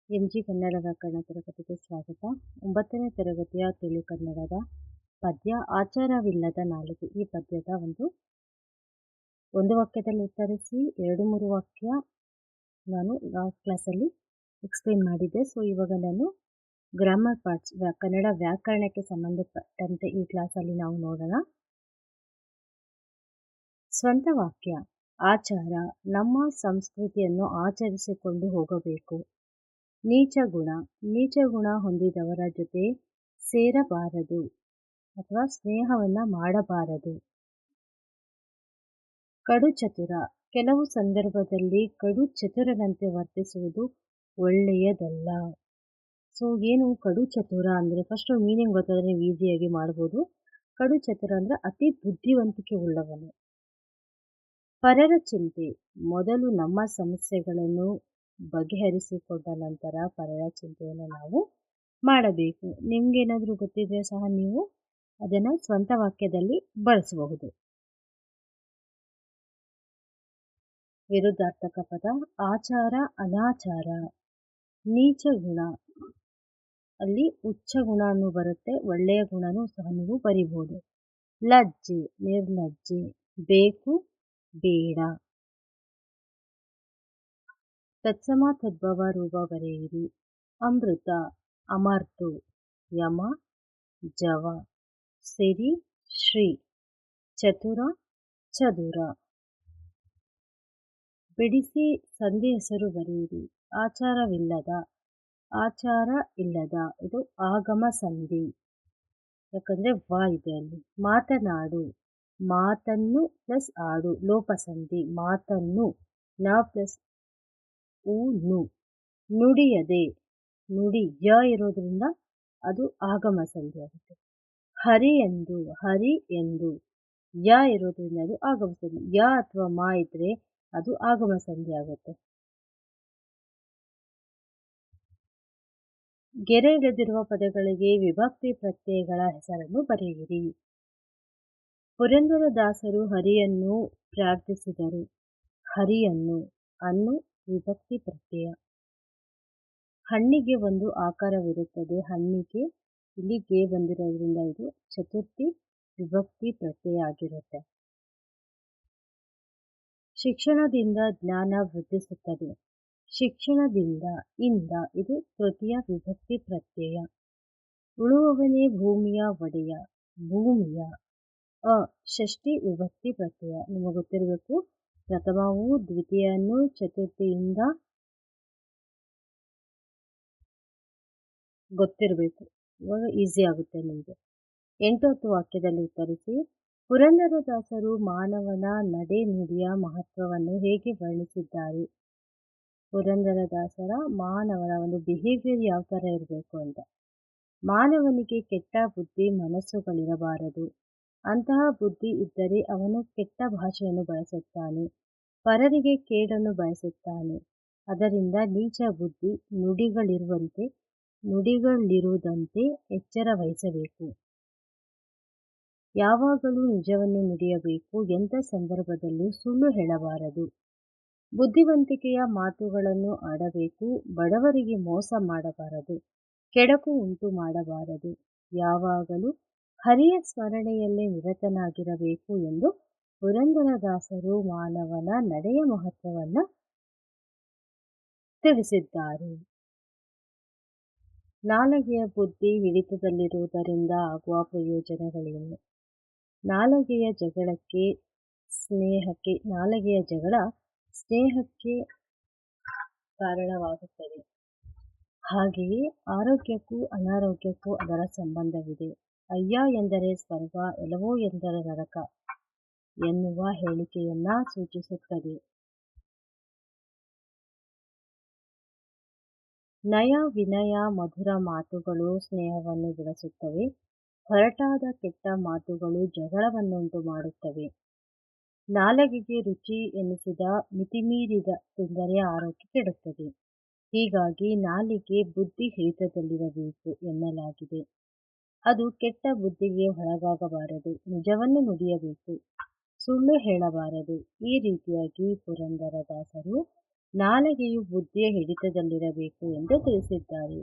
MG Kannada ವ್ಯಾಕರಣ ತರಗತಿಗೆ ಸ್ವಾಗತ. 9ನೇ ತರಗತಿಯ ತುಳು ಕನ್ನಡದ ಪದ್ಯ ಆಚಾರವಿಲ್ಲದ ನಾಲಿಗೆ. ಈ ಪದ್ಯದ ಒಂದು ವಾಕ್ಯದಲ್ಲಿ ಉತ್ತರಿಸಿ 2-3 ವಾಕ್ಯ ನಾನು ಲಾಸ್ಟ್ ಕ್ಲಾಸಲ್ಲಿ ಎಕ್ಸ್ಪ್ಲೇನ್ ಮಾಡಿದ್ದೆ. ಸೊ ಇವಾಗ ನಾನು ಗ್ರಾಮರ್ ಪಾರ್ಟ್ಸ್, ಕನ್ನಡ ವ್ಯಾಕರಣಕ್ಕೆ ಸಂಬಂಧಪಟ್ಟಂತೆ ಈ ಕ್ಲಾಸಲ್ಲಿ ನಾವು ನೋಡೋಣ. ಸ್ವಂತ ವಾಕ್ಯ. ಆಚಾರ. ನಮ್ಮ ಸಂಸ್ಕೃತಿಯನ್ನು ಆಚರಿಸಿಕೊಂಡು ಹೋಗಬೇಕು. ನೀಚ ಗುಣ. ನೀಚ ಗುಣ ಹೊಂದಿದವರ ಜೊತೆ ಸೇರಬಾರದು ಅಥವಾ ಸ್ನೇಹವನ್ನು ಮಾಡಬಾರದು. ಕಡು ಚತುರ. ಕೆಲವು ಸಂದರ್ಭದಲ್ಲಿ ಕಡು ಚತುರನಂತೆ ವರ್ತಿಸುವುದು ಒಳ್ಳೆಯದಲ್ಲ. ಸೊ ಏನು ಕಡು ಚತುರ ಅಂದರೆ ಫಸ್ಟ್ ಮೀನಿಂಗ್ ಗೊತ್ತಾದರೆ ನೀವು ಈಸಿಯಾಗಿ ಮಾಡ್ಬೋದು. ಕಡು ಚತುರ ಅಂದರೆ ಅತಿ ಬುದ್ಧಿವಂತಿಕೆ ಉಳ್ಳವನು. ಪರರ ಚಿಂತೆ. ಮೊದಲು ನಮ್ಮ ಸಮಸ್ಯೆಗಳನ್ನು ಬಗೆಹರಿಸಿಕೊಂಡ ನಂತರ ಪರರ ಚಿಂತೆಯನ್ನು ನಾವು ಮಾಡಬೇಕು. ನಿಮ್ಗೇನಾದರೂ ಗೊತ್ತಿದ್ರೆ ಸಹ ನೀವು ಅದನ್ನು ಸ್ವಂತ ವಾಕ್ಯದಲ್ಲಿ ಬಳಸಬಹುದು. ವಿರುದ್ಧಾರ್ಥಕ ಪದ. ಆಚಾರ ಅನಾಚಾರ. ನೀಚ ಗುಣ. ಅಲ್ಲಿ ಉಚ್ಚ ಗುಣನೂ ಬರುತ್ತೆ, ಒಳ್ಳೆಯ ಗುಣನೂ ಸಹ ನೀವು ಬರಿಬೋದು. ಲಜ್ಜೆ, ನಿರ್ಲಜ್ಜೆ. ಬೇಕು, ಬೇಡ. ತತ್ಸಮ ತದ್ಭವ ರೂಪ ಬರೆಯಿರಿ. ಅಮೃತ, ಅಮರ್ತು. ಯಮ, ಜವ. ಸಿರಿ, ಶ್ರೀ. ಚತುರ, ಚದುರ. ಬಿಡಿಸಿ ಸಂಧಿ ಹೆಸರು ಬರೆಯಿರಿ. ಆಚಾರವಿಲ್ಲದ, ಆಚಾರ ಇಲ್ಲದ. ಇದು ಆಗಮ ಸಂಧಿ, ಯಾಕಂದರೆ ವ ಇದೆ ಅಲ್ಲಿ. ಮಾತನಾಡು. ಮಾತನ್ನು ಪ್ಲಸ್ ಆಡು, ಲೋಪಸಂಧಿ. ಮಾತನ್ನು. ನ ಪ್ಲಸ್ ಉ ನು. ನುಡಿಯದೆ. ನುಡಿ ಯ ಇರೋದ್ರಿಂದ ಅದು ಆಗಮ ಸಂಧಿ ಆಗುತ್ತೆ. ಹರಿ ಎಂದು. ಹರಿ ಎಂದು. ಯ ಇರೋದ್ರಿಂದ ಅದು ಆಗಮ ಸಂಧಿ. ಯ ಅಥವಾ ಮಾ ಇದ್ರೆ ಅದು ಆಗಮ ಸಂಧಿ ಆಗುತ್ತೆ. ಗೆರೆ ಇಳಿದಿರುವ ಪದಗಳಿಗೆ ವಿಭಕ್ತಿ ಪ್ರತ್ಯಯಗಳ ಹೆಸರನ್ನು ಬರೆಯಿರಿ. ಪುರಂದರದಾಸರು ಹರಿಯನ್ನು ಪ್ರಾರ್ಥಿಸಿದರು. ಹರಿಯನ್ನು. ಅನ್ನು ವಿಭಕ್ತಿ ಪ್ರತ್ಯಯ. ಹಣ್ಣಿಗೆ ಒಂದು ಆಕಾರವಿರುತ್ತದೆ. ಹಣ್ಣಿಗೆ ಇಲ್ಲಿ ಗೆ ಬಂದಿರೋದ್ರಿಂದ ಇದು ಚತುರ್ಥಿ ವಿಭಕ್ತಿ ಪ್ರತ್ಯಯ ಆಗಿರುತ್ತೆ. ಶಿಕ್ಷಣದಿಂದ ಜ್ಞಾನ ವೃದ್ಧಿಸುತ್ತದೆ. ಶಿಕ್ಷಣದಿಂದ. ಇಂದ. ಇದು ತೃತೀಯ ವಿಭಕ್ತಿ ಪ್ರತ್ಯಯ. ಉಳುವವನೇ ಭೂಮಿಯ ಒಡೆಯ. ಭೂಮಿಯ. ಷಷ್ಠಿ ವಿಭಕ್ತಿ ಪ್ರತ್ಯಯ. ನಿಮಗೆ ಗೊತ್ತಿರಬೇಕು, ಪ್ರಥಮವು ದ್ವಿತೀಯನ್ನು ಚತುರ್ಥಿಯಿಂದ ಗೊತ್ತಿರಬೇಕು. ಇವಾಗ ಈಸಿ ಆಗುತ್ತೆ ನಿಮಗೆ. 8 ವಾಕ್ಯದಲ್ಲಿ ಉತ್ತರಿಸಿ. ಪುರಂದರದಾಸರು ಮಾನವನ ನಡೆ ನುಡಿಯ ಮಹತ್ವವನ್ನು ಹೇಗೆ ವರ್ಣಿಸಿದ್ದಾರೆ? ಪುರಂದರದಾಸರ ಮಾನವನ ಒಂದು ಬಿಹೇವಿಯರ್ ಯಾವ ಥರ ಇರಬೇಕು ಅಂತ. ಮಾನವನಿಗೆ ಕೆಟ್ಟ ಬುದ್ಧಿ ಮನಸ್ಸುಗಳಿರಬಾರದು. ಅಂತಹ ಬುದ್ಧಿ ಇದ್ದರೆ ಅವನು ಕೆಟ್ಟ ಭಾಷೆಯನ್ನು ಬಳಸುತ್ತಾನೆ, ಪರರಿಗೆ ಕೇಡನ್ನು ಬಯಸುತ್ತಾನೆ. ಅದರಿಂದ ನೀಚ ಬುದ್ಧಿ ನುಡಿಗಳಿರುವುದಂತೆ ಎಚ್ಚರ ವಹಿಸಬೇಕು. ಯಾವಾಗಲೂ ನಿಜವನ್ನು ನುಡಿಯಬೇಕು. ಎಂಥ ಸಂದರ್ಭದಲ್ಲೂ ಸುಳ್ಳು ಹೇಳಬಾರದು. ಬುದ್ಧಿವಂತಿಕೆಯ ಮಾತುಗಳನ್ನು ಆಡಬೇಕು. ಬಡವರಿಗೆ ಮೋಸ ಮಾಡಬಾರದು, ಕೆಡಕು ಉಂಟು ಮಾಡಬಾರದು. ಯಾವಾಗಲೂ ಹರಿಯ ಸ್ಮರಣೆಯಲ್ಲೇ ನಿರತನಾಗಿರಬೇಕು ಎಂದು ಪುರಂದರದಾಸರು ಮಾನವನ ನಡೆಯ ಮಹತ್ವವನ್ನು ತಿಳಿಸಿದ್ದಾರೆ. ನಾಲಿಗೆಯ ಬುದ್ಧಿ ಹಿಡಿತದಲ್ಲಿರುವುದರಿಂದ ಆಗುವ ಪ್ರಯೋಜನಗಳೇನು? ನಾಲಿಗೆಯ ಜಗಳ ಸ್ನೇಹಕ್ಕೆ ಕಾರಣವಾಗುತ್ತದೆ. ಹಾಗೆಯೇ ಆರೋಗ್ಯಕ್ಕೂ ಅನಾರೋಗ್ಯಕ್ಕೂ ಅದರ ಸಂಬಂಧವಿದೆ. ಅಯ್ಯ ಎಂದರೆ ಸ್ವರ್ಗ, ಎಲವೋ ಎಂದರೆ ನರಕ ಎನ್ನುವ ಹೇಳಿಕೆಯನ್ನ ಸೂಚಿಸುತ್ತದೆ. ನಯ, ವಿನಯ, ಮಧುರ ಮಾತುಗಳು ಸ್ನೇಹವನ್ನು ಬೆಳೆಸುತ್ತವೆ. ಹೊರಟಾದ ಕೆಟ್ಟ ಮಾತುಗಳು ಜಗಳವನ್ನುಂಟು ಮಾಡುತ್ತವೆ. ನಾಲಿಗೆಗೆ ರುಚಿ ಎನಿಸಿದ ಮಿತಿಮೀರಿದ ತಿಂದರೆ ಆರೋಗ್ಯ ಕೆಡುತ್ತದೆ. ಹೀಗಾಗಿ ನಾಲಿಗೆ ಬುದ್ಧಿ ಹಿಡಿತದಲ್ಲಿರಬೇಕು ಎನ್ನಲಾಗಿದೆ. ಅದು ಕೆಟ್ಟ ಬುದ್ಧಿಗೆ ಒಳಗಾಗಬಾರದು. ನಿಜವನ್ನು ನುಡಿಯಬೇಕು, ಸುಳ್ಳು ಹೇಳಬಾರದು. ಈ ರೀತಿಯಾಗಿ ಪುರಂದರದಾಸರು ನಾಲಿಗೆಯು ಬುದ್ಧಿಯ ಹಿಡಿತದಲ್ಲಿರಬೇಕು ಎಂದು ತಿಳಿಸಿದ್ದಾರೆ.